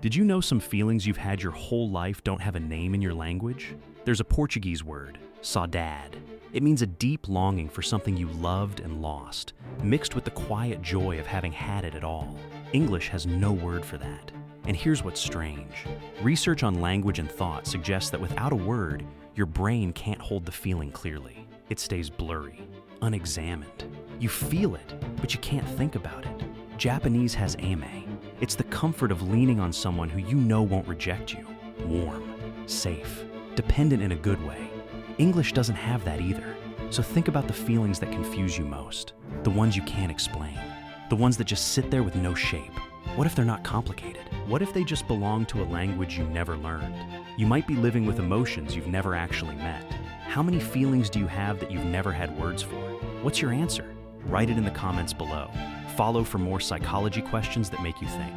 Did you know some feelings you've had your whole life don't have a name in your language? There's a Portuguese word, saudade. It means a deep longing for something you loved and lost, mixed with the quiet joy of having had it at all. English has no word for that. And here's what's strange. Research on language and thought suggests that without a word, your brain can't hold the feeling clearly. It stays blurry, unexamined. You feel it, but you can't think about it. Japanese has ame. It's the comfort of leaning on someone who you know won't reject you. Warm, safe, dependent in a good way. English doesn't have that either. So think about the feelings that confuse you most. The ones you can't explain. The ones that just sit there with no shape. What if they're not complicated? What if they just belong to a language you never learned? You might be living with emotions you've never actually met. How many feelings do you have that you've never had words for? What's your answer? Write it in the comments below. Follow for more psychology questions that make you think.